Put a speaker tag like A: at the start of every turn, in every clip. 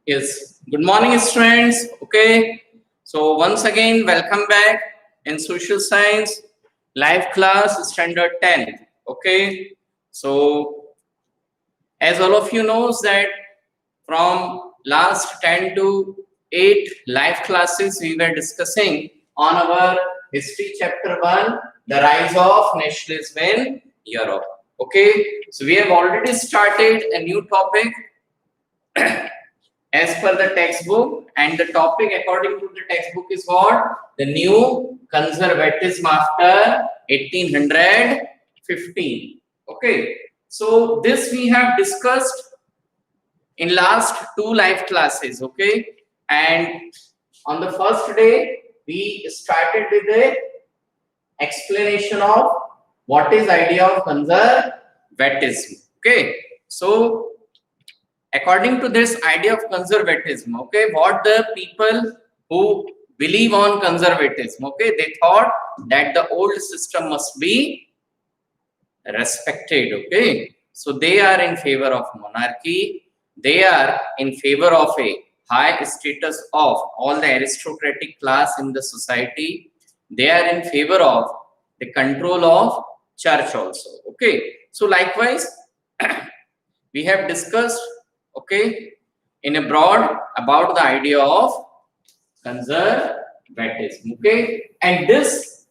A: Yes, good morning, students. Okay, so once again, welcome back in social science live class standard 10. Okay, so as all of you knows that from last 10 to 8 live classes we were discussing on our history chapter 1, the rise of nationalism in Europe. Okay, so we have already started a new topic as per the textbook, and the topic according to the textbook is what? The new conservatism after 1815. Okay, so this we have discussed in last 2 live classes. Okay, and on the first day we started with a explanation of what is idea of conservatism. Okay, so according to this idea of conservatism, okay, what the people who believe on conservatism, okay, they thought that the old system must be respected. Okay, so they are in favor of monarchy, they are in favor of a high status of all the aristocratic class in the society, they are in favor of the control of church also. Okay, so likewise we have discussed, okay, in a broad about the idea of conservatism. Okay, and this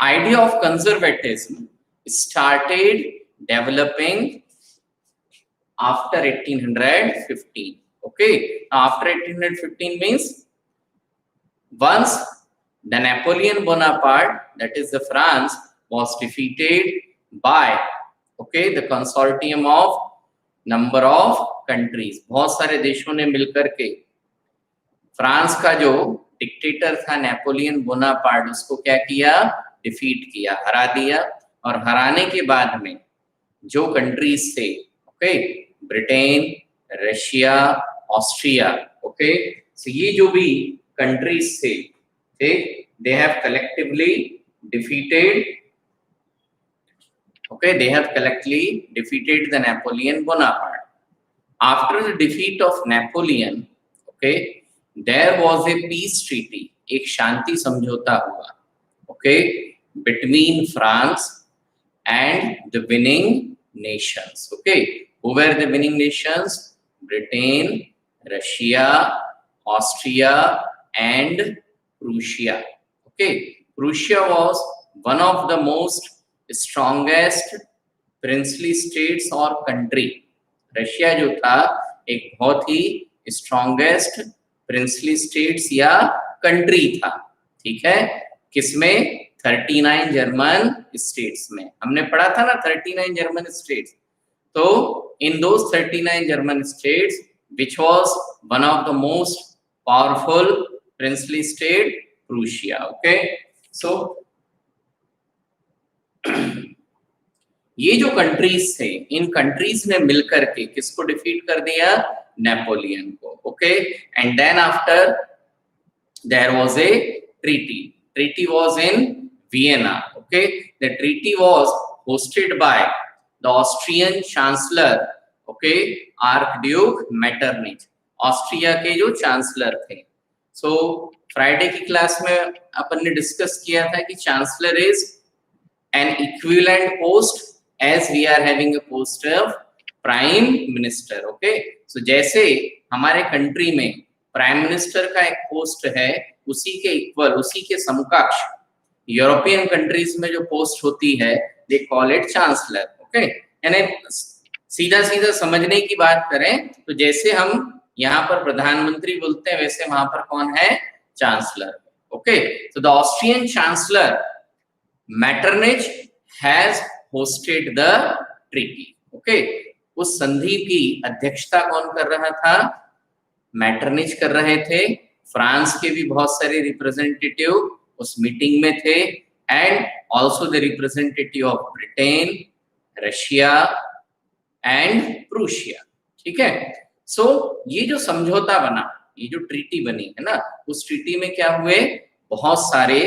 A: idea of conservatism started developing after 1815. Okay, after 1815 means once the Napoleon Bonaparte, that is the France, was defeated by, okay, the consortium of number of countries, बहुत सारे देशों ने मिलकर के France का जो dictator था Napoleon Bonaparte, उसको क्या किया? डिफीट किया, हरा दिया। और हराने के बाद में जो कंट्रीज थे, okay, Britain, Russia, Austria, okay, so ये जो भी कंट्रीज थे, they have collectively defeated, okay, they have collectively defeated the Napoleon Bonaparte. After the defeat of Napoleon, okay, there was a peace treaty, एक शांति समझौता हुआ, okay, between France and the winning nations. Okay, who were the winning nations? Britain, Russia, Austria, and Prussia. Okay, Prussia was one of the most strongest princely states or country. Russia जो था एक बहुत ही strongest princely states या country था, ठीक है, किसमें? 39 German states में। हमने पढ़ा था ना 39 जर्मन स्टेट्स, तो इन दोस 39 German states which was one of the most powerful princely state, Prussia. Okay, so ये जो कंट्रीज थे, इन कंट्रीज ने मिलकर के किसको डिफीट कर दिया? नेपोलियन को। Okay, and then after there was a treaty was in Vienna. Okay, the treaty was hosted by the Austrian chancellor, okay, archduke Metternich, Austria के जो चांसलर थे। सो फ्राइडे की क्लास में अपन ने डिस्कस किया था कि chancellor is an equivalent post as we are having a post of prime minister. Okay, so जैसे हमारे कंट्री में प्राइम मिनिस्टर का एक पोस्ट है, उसी के इक्वल, उसी के समकक्ष यूरोपियन कंट्रीज में जो पोस्ट होती है, they call it chancellor. Okay, यानी सीधा सीधा समझने की बात करें तो जैसे हम यहाँ पर प्रधानमंत्री बोलते हैं, वैसे वहां पर कौन है? Chancellor. Okay, so the Austrian chancellor Metternich has hosted the treaty. Okay, उस संधि की अध्यक्षता कौन कर रहा था? मैटरनिच कर रहे थे। फ्रांस के भी बहुत सारे रिप्रेजेंटेटिव उस मीटिंग में थे, and also the representative of Britain, Russia and Prussia. ठीक है, सो ये जो समझौता बना, ये जो ट्रीटी बनी है ना, उस ट्रीटी में क्या हुए? बहुत सारे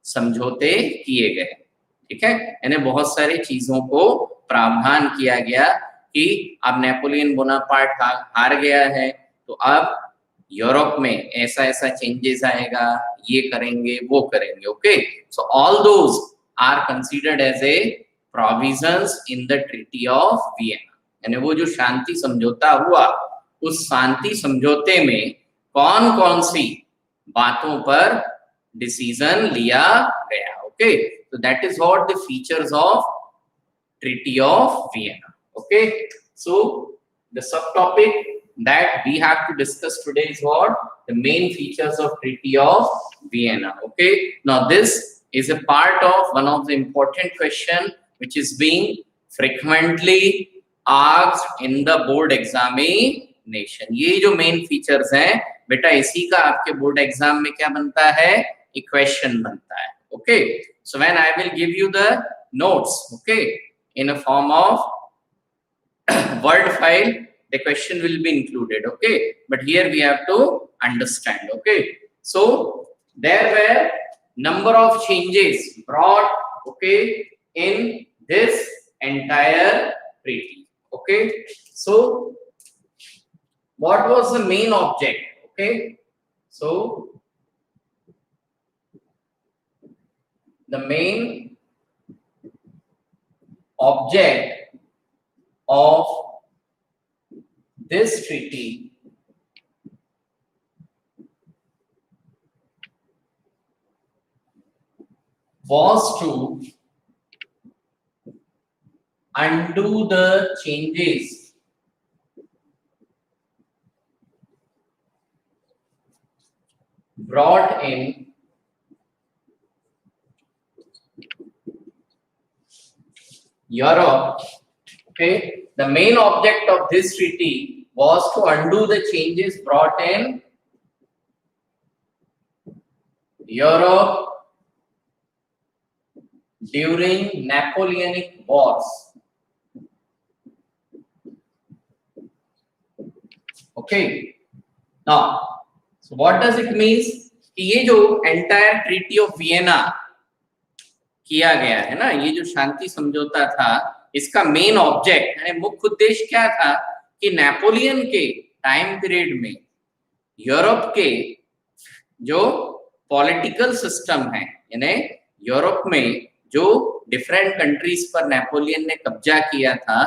A: समझौते किए गए। ठीक है, यानी बहुत सारी चीजों को प्रावधान किया गया कि अब नेपोलियन बोनापार्ट हार गया है, तो अब यूरोप में ऐसा ऐसा चेंजेस आएगा, ये करेंगे वो करेंगे। Okay, so all those are considered as a provisions in the treaty of Vienna. यानी वो जो शांति समझौता हुआ, उस शांति समझौते में कौन कौन सी बातों पर डिसीजन लिया गया। Okay, so that is what the features of Treaty of Vienna. Okay, so the subtopic that we have to discuss today is what? The main features of Treaty of Vienna. Okay, now this is a part of one of the important question which is being frequently asked in the board examination. ये जो main features हैं बेटा, इसी का आपके board exam में क्या बनता है? एक क्वेश्चन बनता है। Okay, so when I will give you the notes, okay, in a form of word file, the question will be included. Okay, but here we have to understand. Okay, so there were number of changes brought, okay, in this entire treaty. Okay, so what was the main object? Okay, so the main object of this treaty was to undo the changes brought in Europe. Okay, the main object of this treaty was to undo the changes brought in Europe during Napoleonic Wars. Okay, now so what does it means कि ये जो entire treaty of Vienna किया गया है ना, ये जो शांति समझौता था, इसका मेन ऑब्जेक्ट यानी मुख्य उद्देश्य क्या था कि नेपोलियन के टाइम पीरियड में यूरोप के जो पॉलिटिकल सिस्टम है, यानी यूरोप में जो डिफरेंट कंट्रीज पर नेपोलियन ने कब्जा किया था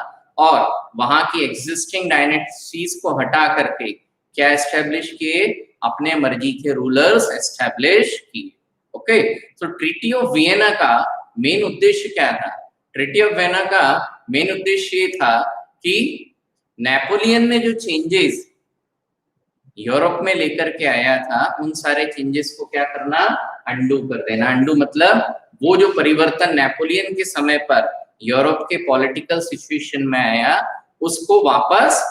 A: और वहां की एग्जिस्टिंग डायनेस्टीज को हटा करके क्या एस्टेब्लिश किए? अपने मर्जी के रूलर्स एस्टेब्लिश किए। ओके, तो ट्रीटी ऑफ वियना का मेन उद्देश्य क्या था? ट्रीटी ऑफ वियना का मेन उद्देश्य ये था कि नेपोलियन ने जो चेंजेस यूरोप में लेकर के आया था, उन सारे चेंजेस को क्या करना? अंडू कर देना। अंडू मतलब वो जो परिवर्तन नेपोलियन के समय पर यूरोप के पॉलिटिकल सिचुएशन में आया, उसको वापस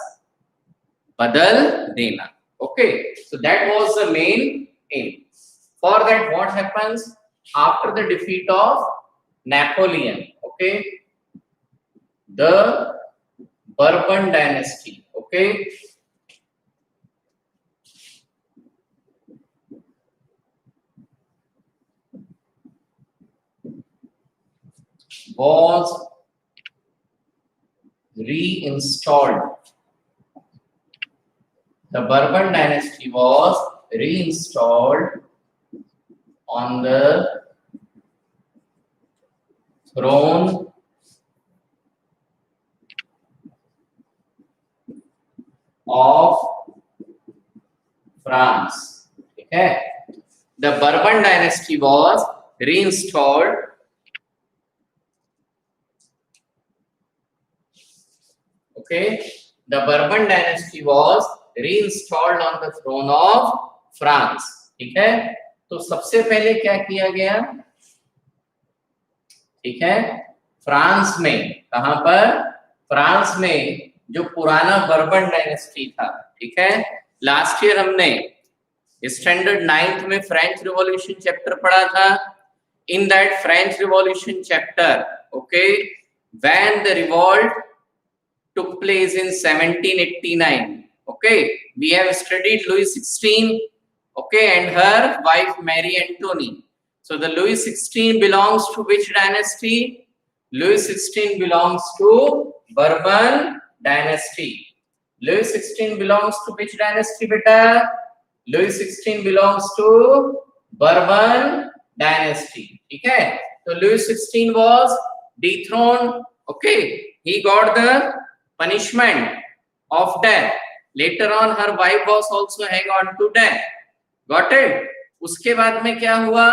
A: बदल देना। Okay, so that was the main aim. For that, what happens after the defeat of Napoleon? Okay, the Bourbon dynasty, okay, was reinstalled. The Bourbon dynasty was reinstalled on the throne of France. Okay, the Bourbon dynasty was reinstalled okay, the Bourbon dynasty was reinstalled on the throne of France. ठीक है, तो सबसे पहले क्या किया गया? ठीक है, फ्रांस में, कहां पर? फ्रांस में जो पुराना बर्बन डायनेस्टी था। ठीक है, लास्ट ईयर हमने स्टैंडर्ड 9th में फ्रेंच रिवॉल्यूशन चैप्टर पढ़ा था। In that French revolution chapter, okay, when the revolt took place in 1789. Okay, we have studied Louis XVI, okay, and her wife Marie Antoinette. So the Louis XVI belongs to which dynasty? Louis XVI belongs to Bourbon dynasty. Louis XVI belongs to which dynasty beta? Louis XVI belongs to Bourbon dynasty. ठीक है, तो Louis XVI was dethroned. Okay, he got the punishment of death. Later on her wife was also hanged on to death. Got it? उसके बाद में क्या हुआ?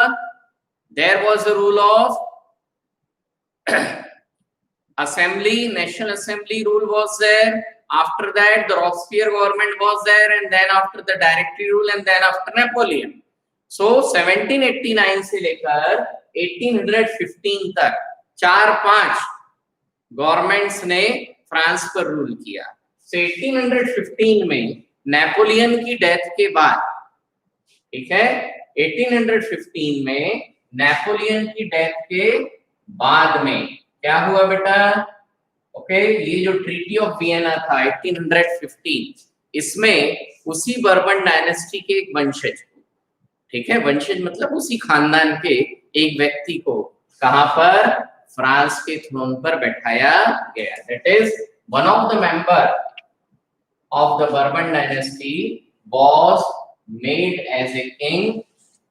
A: There was a rule of assembly, national assembly rule was there. After that the Robespierre government was there, and then after the directory rule, and then after Napoleon. So 1789 से लेकर 1815 तक 4-5 governments ने France पर rule किया. So 1815 में Napoleon की death के बाद, ठीक है, 1815 में नेपोलियन की डेथ के बाद में क्या हुआ बेटा? ओके, ये जो ट्रीटी ऑफ वियना था 1815, इसमें उसी बर्बन डायनेस्टी के एक वंशज, ठीक है, वंशज मतलब उसी खानदान के एक व्यक्ति को कहां पर? फ्रांस के थ्रोन पर बैठाया गया. That is one of the member of the Bourbon dynasty was made as a king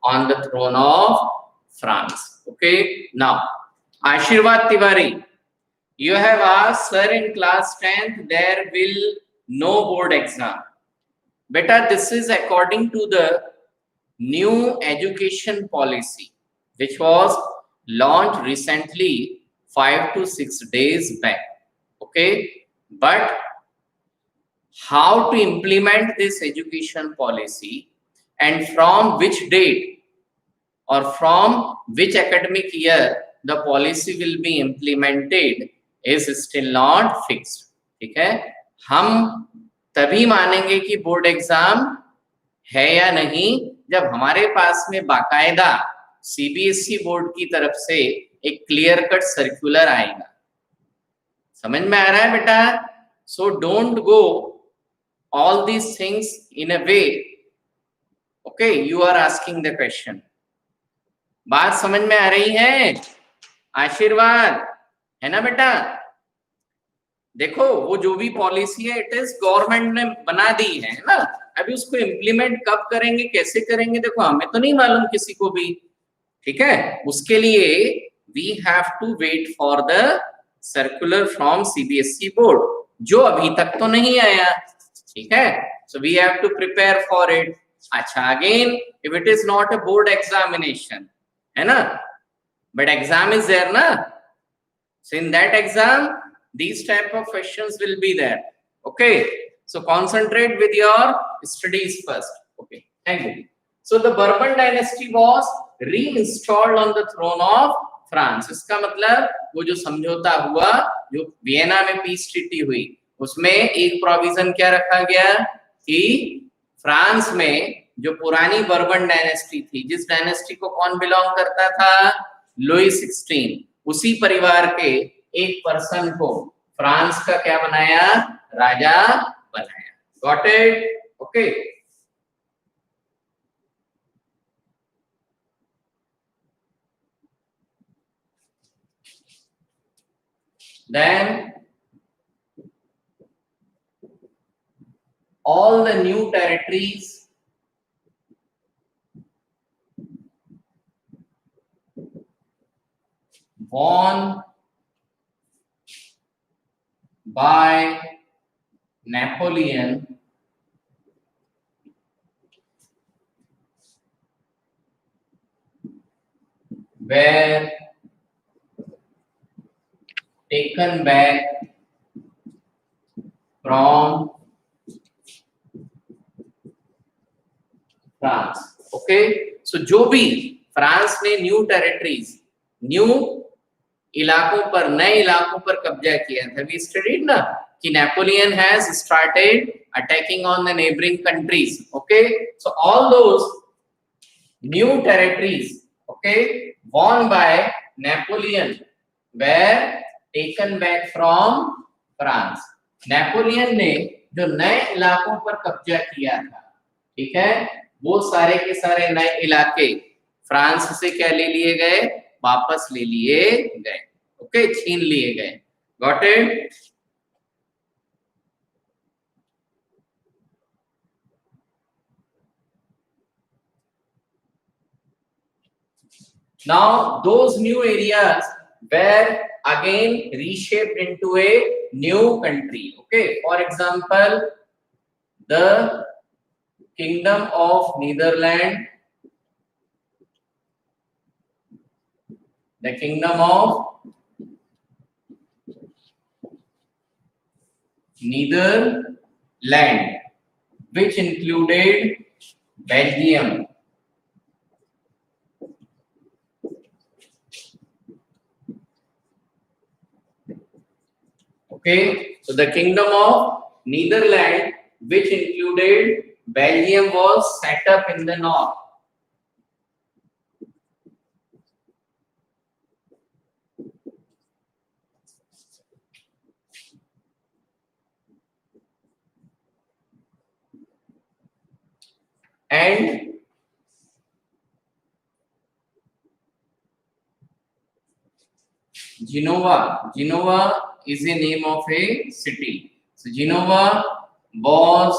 A: on the throne of France. Okay, now Ashirwad Tiwari, you have asked, sir, in class 10th there will no board exam. Beta, this is according to the new education policy which was launched recently 5 to 6 days back. Okay, but how to implement this education policy and from which date or from which academic year the policy will be implemented is still not fixed. ठीक है, हम तभी मानेंगे कि board exam है या नहीं जब हमारे पास में बाकायदा सीबीएसई बोर्ड की तरफ से एक क्लियर कट सर्कुलर आएगा. समझ में आ रहा है बेटा? So don't go all these things in a way. Okay, you are asking the question. बात समझ में आ रही है? आशीर्वाद है ना बेटा? देखो, वो जो भी पॉलिसी है इट इज गवर्नमेंट ने बना दी है ना, अभी उसको इम्प्लीमेंट कब करेंगे, कैसे करेंगे, देखो हमें तो नहीं मालूम किसी को भी. ठीक है, उसके लिए we have to wait for the circular from CBSE board, जो अभी तक तो नहीं आया. ठीक है, so we have to prepare for it. अच्छा, again if it is not a board examination, है ना, बट एग्जाम इज देयर ना, so in that exam these type of questions will be there. Okay, so concentrate with your studies first. Okay, thank you. So the Bourbon dynasty was reinstalled on the throne of France. इसका मतलब वो जो समझौता हुआ, जो Vienna में peace treaty हुई, उसमें एक प्रोविजन क्या रखा गया कि फ्रांस में जो पुरानी बर्बन डायनेस्टी थी, जिस डायनेस्टी को कौन बिलोंग करता था? लुई 16, उसी परिवार के एक पर्सन को फ्रांस का क्या बनाया? राजा बनाया. Got it? Okay, then all the new territories won by Napoleon were taken back from France. Okay, so जो भी फ्रांस ने न्यू टेरिटरीज, न्यू इलाकों पर, नए इलाकों पर कब्जा किया था, वी स्टडीड ना कि Napoleon has started attacking on the neighbouring countries. Okay, so all those new territories, okay, won by Napoleon were taken back from France. Napoleon ने जो नए इलाकों पर कब्जा किया था, ठीक है, वो सारे के सारे नए इलाके फ्रांस से क्या ले लिए गए? वापस ले लिए गए. ओके, छीन लिए गए. Got it? Now those new areas were again reshaped into a new country. Okay, for example, the Kingdom of Netherlands, the Kingdom of Netherlands, which included Belgium. Okay, so the Kingdom of Netherlands, which included Belgium, was set up in the north. And Genova is a name of a city. So Genova was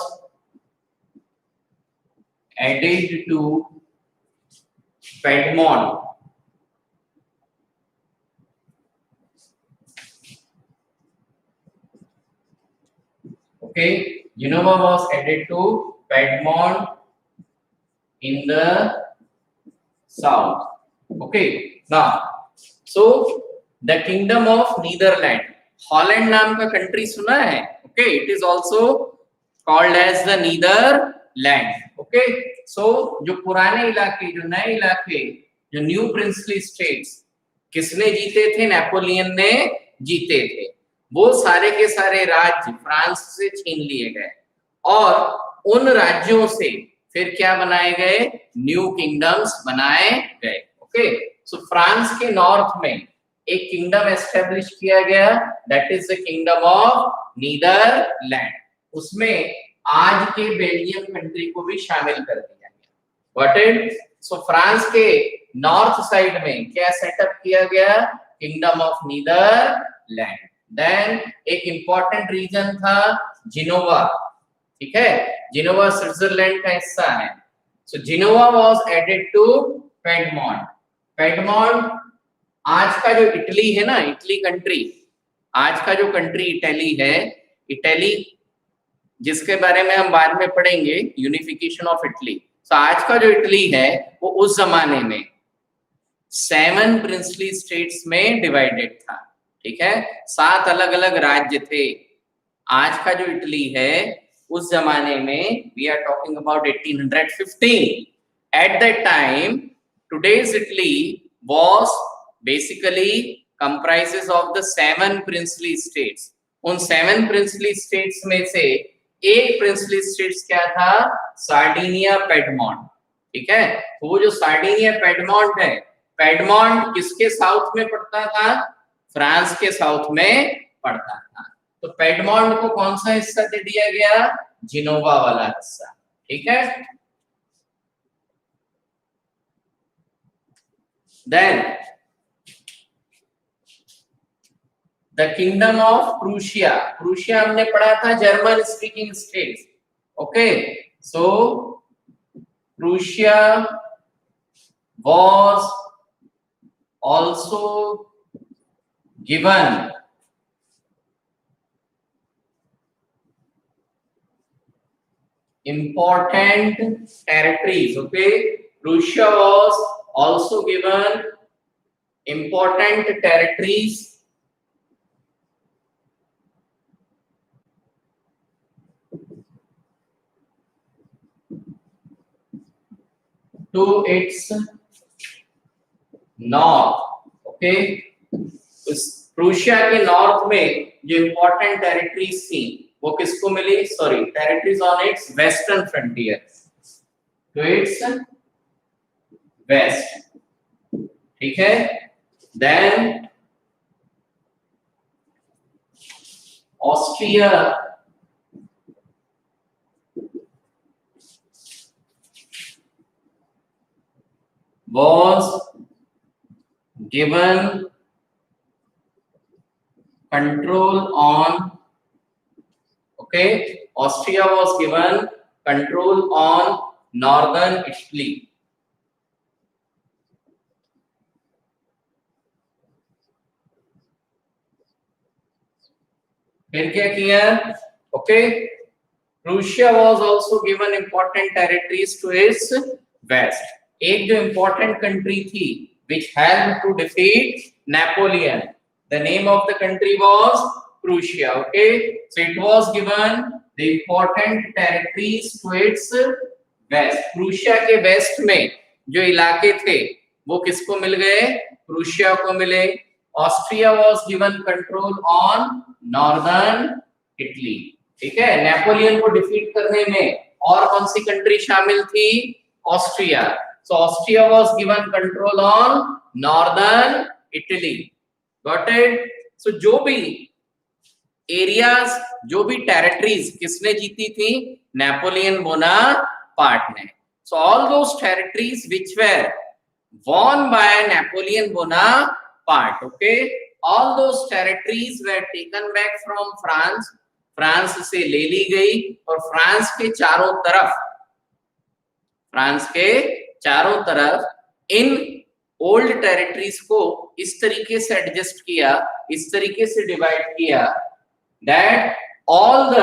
A: added to Piedmont. Okay, Genova was added to Piedmont in the south. Okay, now so the Kingdom of Netherlands, Holland नाम का country सुना है? Okay, it is also called as the Netherland. Okay, so जो पुराने इलाके, जो नए इलाके, जो न्यू प्रिंसली स्टेट्स किसने जीते थे? नेपोलियन ने जीते थे. वो सारे के सारे राज्य फ्रांस से छीन लिए गए और उन राज्यों से फिर क्या बनाए गए? न्यू किंगडम्स बनाए गए. ओके, सो फ्रांस के नॉर्थ में एक किंगडम एस्टेब्लिश किया गया, that is the kingdom of Netherland. उसमें आज के बेल्जियम कंट्री को भी शामिल कर दिया गया. Got it? सो फ्रांस के नॉर्थ साइड में क्या सेटअप किया गया? Kingdom of Netherland. देन एक इंपॉर्टेंट रीजन था जिनोवा. ठीक है, जिनोवा स्विट्जरलैंड का हिस्सा है. So Genoa was added to Piedmont. Piedmont आज का जो इटली है ना, इटली कंट्री, आज का जो कंट्री इटली है, इटली जिसके बारे में हम बाद में पढ़ेंगे, यूनिफिकेशन ऑफ इटली. तो आज का जो इटली है वो उस जमाने में 7 प्रिंसली स्टेट्स में डिवाइडेड था. ठीक है, 7 अलग अलग राज्य थे. आज का जो इटली है उस जमाने में, we are talking about 1815. At that time today's Italy was basically comprises of the 7 princely states. उन 7 princely states में से एक princely states क्या था? Sardinia Piedmont. ठीक है, तो वो जो सार्डिनिया पेडमोंट है, पेडमोंट किसके साउथ में पड़ता था? फ्रांस के साउथ में पड़ता था. तो पेडमोंट को कौन सा हिस्सा दे दिया गया? जिनोवा वाला हिस्सा. ठीक है, then the kingdom of Prussia. Prussia हमने पढ़ा था German speaking states. Okay, so Prussia was also given important territories. Okay, Prussia was also given important territories to its north. Okay, Prussia के नॉर्थ में जो इंपॉर्टेंट टेरिटरीज थी वो किसको मिली? Sorry, territories on its western frontier, to its west. ठीक है, then Austria was given control on, okay, Austria was given control on northern Italy. फिर क्या किया? Okay, Prussia was also given important territories to its west. एक जो important country थी which helped to defeat Napoleon. The name of the country was Prussia. Okay, so it was given the important territories to its west. Prussia के west में जो इलाके थे वो किसको मिल गए? Prussia को मिले. Austria was given control on northern Italy. ठीक है, नेपोलियन को डिफीट करने में और कौन सी कंट्री शामिल थी? Austria. So Austria was given control on northern Italy. Got it? So जो भी एरियाज, जो भी टेरिटरीज किसने जीती थी? नेपोलियन बोनापार्ट ने. So all those territories which were won by Napoleon Bonaparte. Okay, all those territories were taken back from France. France से ले ली गई और फ्रांस के चारों तरफ इन ओल्ड टेरिटरीज को इस तरीके से एडजस्ट किया, इस तरीके से डिवाइड किया that all the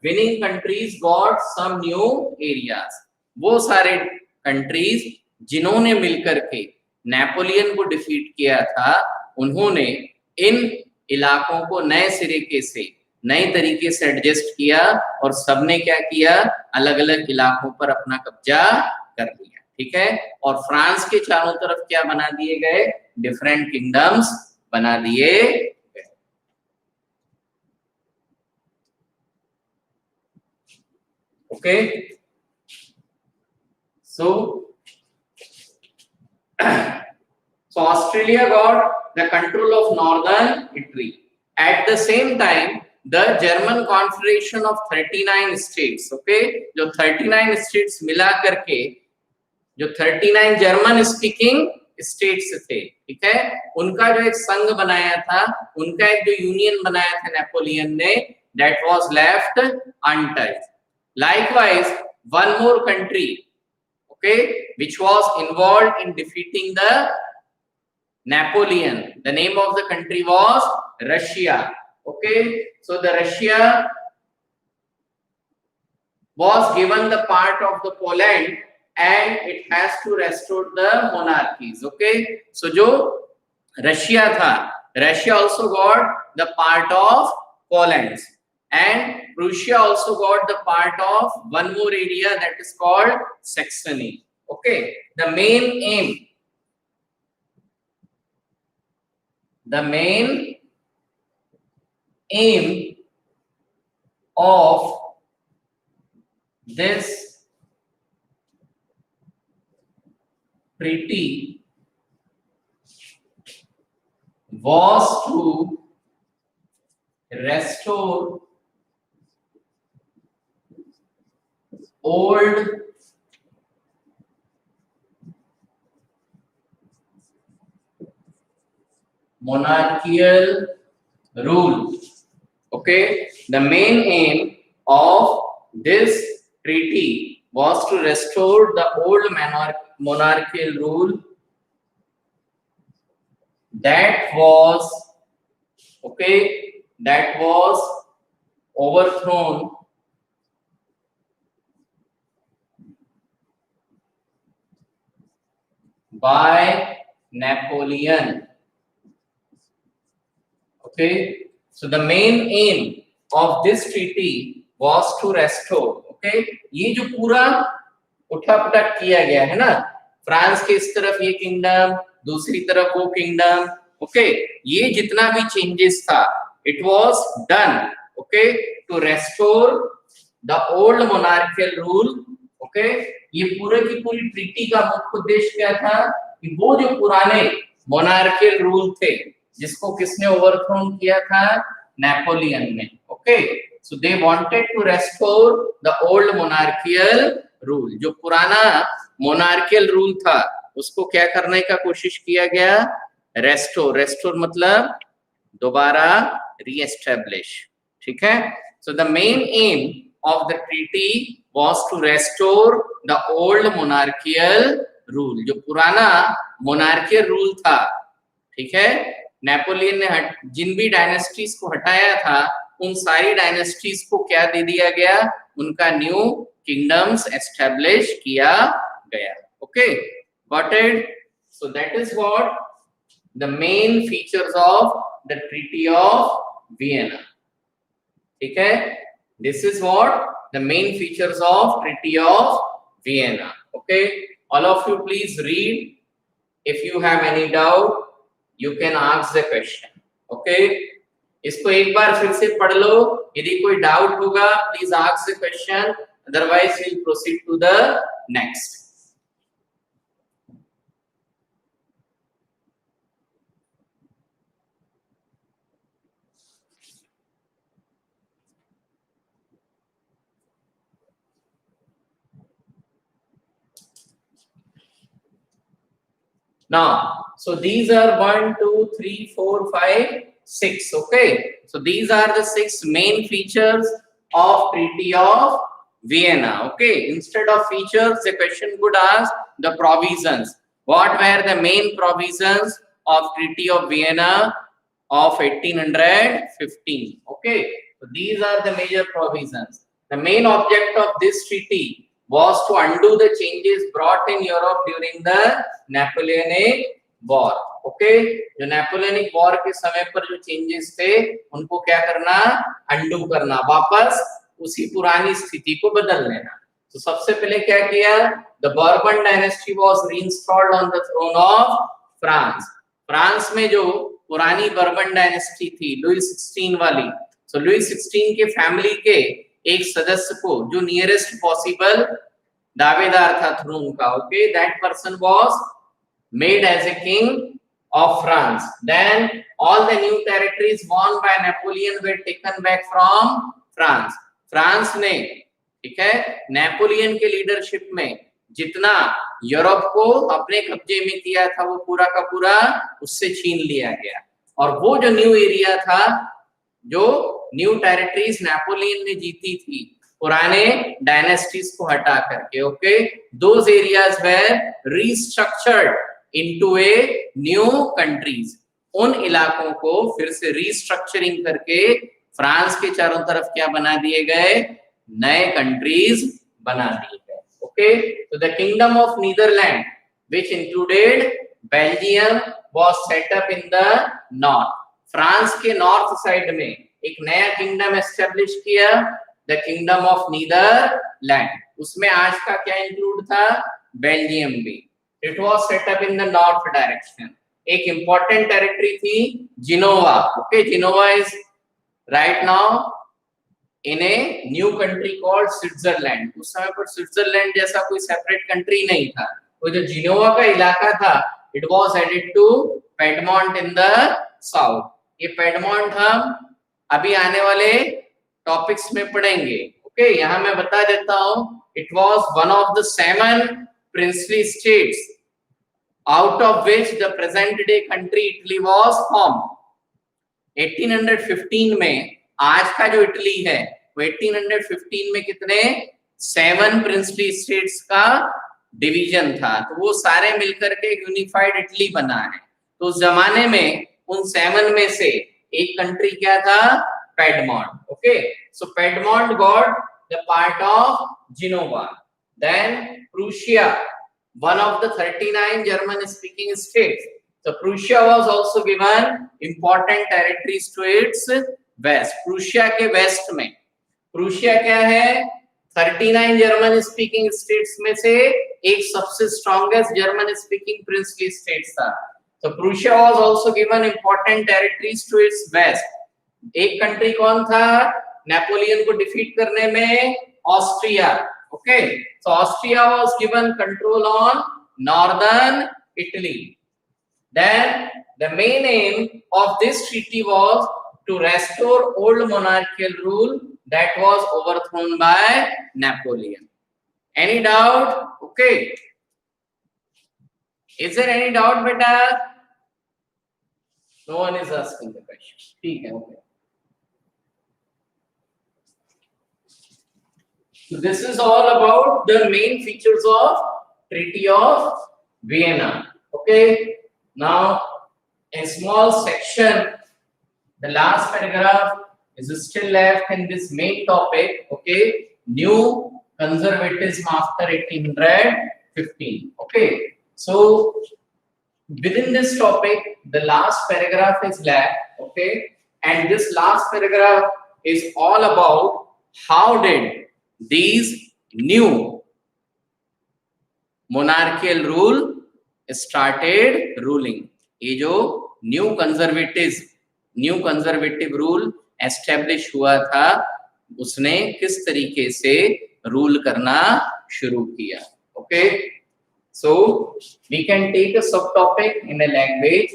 A: winning countries got some new areas. वो सारे कंट्रीज जिन्होंने मिलकर के नेपोलियन को डिफीट किया था, उन्होंने इन इलाकों को नए सिरे से नए तरीके से एडजस्ट किया और सबने क्या किया? अलग अलग इलाकों पर अपना कब्जा कर लिया. ठीक है, और फ्रांस के चारों तरफ क्या बना दिए गए? डिफरेंट किंगडम्स बना दिए गए. Okay, so Australia got the control of northern Italy. At the same time, the German Confederation of 39 states, okay, जो 39 states मिला करके जो 39 जर्मन स्पीकिंग स्टेट्स थे, ठीक है, उनका जो एक संघ बनाया था, उनका एक जो यूनियन बनाया था नेपोलियन ने, that was left untouched. Likewise, one more country, okay, which was involved in defeating the Napoleon. The name of the country was Russia. Okay, so the Russia was given the part of the Poland and it has to restore the monarchies. Okay, so जो Russia था, Russia also got the part of Poland and Prussia also got the part of one more area that is called Saxony. Okay, the main aim of this treaty was to restore old monarchical rule. Okay, the main aim of this treaty was to restore the old monarchical rule that was overthrown by Napoleon. Okay, so the main aim of this treaty was to restore. Okay, ये जो पूरा उठापटक किया गया है ना, France के इस तरफ ये किंगडम, दूसरी तरफ वो किंगडम, ओके, ये जितना भी चेंजेस था, it was done, okay, to restore the old monarchial rule. Okay, ये पूरे की पूरी ट्रीटी का मुख्य उद्देश्य क्या था कि वो जो पुराने मोनार्कियल रूल थे जिसको किसने ओवरथ्रोन किया था? नेपोलियन ने. Okay, so they wanted to restore the old monarchial rule. जो पुराना मोनार्कियल रूल था उसको क्या करने का कोशिश किया गया? रेस्टोर मतलब दोबारा रीएस्टैब्लिश. ठीक है, so the main M of the treaty was to restore the old monarchical rule. जो पुराना मोनार्कियल रूल था, ठीक है, नेपोलियन ने जिन भी डायनेस्टीज को हटाया था उन सारी डायनेस्टीज को क्या दे दिया गया, उनका न्यू किंगडम्स एस्टेब्लिश किया गया। Okay, got it? So that is what the main features of the treaty of Vienna. ठीक है, this is what the main features of treaty of Vienna. Okay, all of you please read, if you have any doubt you can ask the question। okay, इसको एक बार फिर से पढ़ लो, यदि कोई doubt होगा please ask the question, otherwise we'll proceed to the next। Now, so these are 1, 2, 3, 4, 5, 6. Okay, so these are the 6 main features of Treaty of Vienna. Okay, instead of features, the question could ask the provisions. What were the main provisions of Treaty of Vienna of 1815? Okay, so these are the major provisions. The main object of this treaty was to undo the changes brought in Europe during the Napoleonic War। Okay, जो Napoleonic war के समय पर जो changes थे उनको क्या करना, undo करना, वापस उसी पुरानी स्थिति को बदल लेना। तो सबसे पहले क्या किया, the Bourbon dynasty was reinstalled on the throne of France. France में जो पुरानी बर्बन डायनेस्टी थी लुई 16 वाली, सो लुई 16 के फैमिली के एक सदस्य को जो नियरेस्ट पॉसिबल दावेदार था थ्रोन का, okay, that person was made as a king of France. Then all the new territories won by Napoleon were taken back from France. France ने, ठीक है, नेपोलियन के लीडरशिप में जितना यूरोप को अपने कब्जे में किया था वो पूरा का पूरा उससे छीन लिया गया, और वो जो न्यू एरिया था, जो न्यू टेरिटरीज नेपोलियन ने जीती थी पुराने डायनेस्टीज को हटा करके, okay, those areas were restructured into a new countries. उन इलाकों को फिर से रीस्ट्रक्चरिंग करके फ्रांस के चारों तरफ क्या बना दिए गए, नए कंट्रीज बना दिए गए। ओके, तो the kingdom of Netherland which included Belgium was set up in the north. France के नॉर्थ साइड में एक नया किंगडम एस्टेब्लिश किया, द किंगडम ऑफ नीदरलैंड। उसमें आज का क्या इंक्लूड था, बेल्जियम भी। It was set up in the north direction. एक इंपॉर्टेंट टेरिटरी थी Genoa. Okay, Genoa is right now in a new country called Switzerland. उस समय पर स्विट्जरलैंड जैसा कोई सेपरेट कंट्री नहीं था। वो जो जिनोवा का इलाका था, it was added to Piedmont in the south. ये पेडमोंट हम अभी आने वाले टॉपिक्स में पढ़ेंगे। ओके, यहाँ मैं बता देता हूँ, it was one of the 7 princely states out of which the present day country Italy was formed। 1815 में आज का जो इटली है वो 1815 में कितने 7 princely states का डिवीजन था, तो वो सारे मिलकर के यूनिफाइड इटली बना है। तो उस जमाने में उन 7 में से एक कंट्री क्या था, Piedmont. Okay, so Piedmont got the part of Genoa. Then Prussia, one of the 39 German speaking states, so Prussia was also given important territories to its west। Prussia के west में, Prussia क्या है, 39 German speaking states में से एक सबसे strongest German speaking princely states था। So Prussia was also given important territories to its west। एक कंट्री कौन था नेपोलियन को डिफीट करने में, Austria. Okay, so Austria was given control on northern Italy। Then the main aim of this treaty was to restore old monarchical rule that was overthrown by Napoleon। Any doubt? Okay, is there any doubt beta? No one is asking the question। ठीक है, okay। So this is all about the main features of Treaty of Vienna। Okay, now a small section, the last paragraph is still left in this main topic. Okay, new conservatism after 1815. Okay, so within this topic, the last paragraph is left. Okay, and this last paragraph is all about how did these new monarchical rule started ruling. ये जो new conservative rule establish हुआ था, उसने किस तरीके से rule करना शुरू किया. Okay, so we can take a sub topic in a language.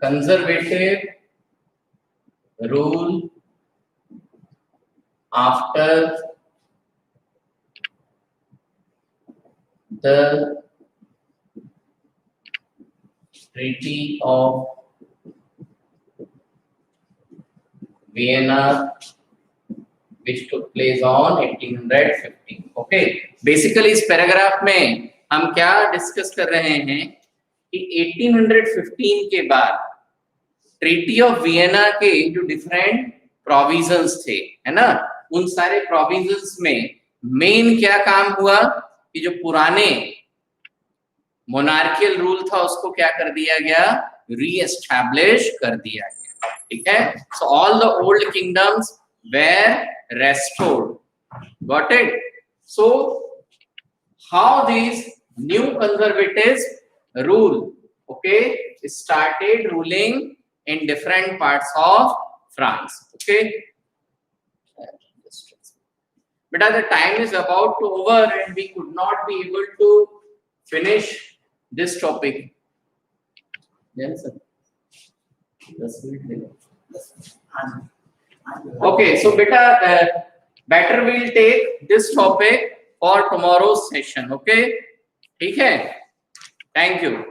A: Conservative rule after the Treaty of Vienna, which took place on 1815. Okay, basically इस पैराग्राफ में हम क्या डिस्कस कर रहे हैं कि 1815 के बाद ट्रीटी ऑफ वियना के जो डिफरेंट प्रोविजंस थे, है ना, उन सारे प्रोविजंस में मेन क्या काम हुआ कि जो पुराने मोनार्कियल रूल था उसको क्या कर दिया गया, रीएस्टैब्लिश कर दिया गया. ठीक है, so all the old kingdoms were restored. Got it. So how this new conservative rule, okay, started ruling in different parts of France. Okay, but the time is about to over and we could not be able to finish this topic. Yes, sir. Okay, so beta, better we'll take this topic for tomorrow's session. Okay, ठीक है, thank you.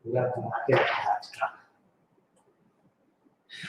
B: पूरा बना के रखा है.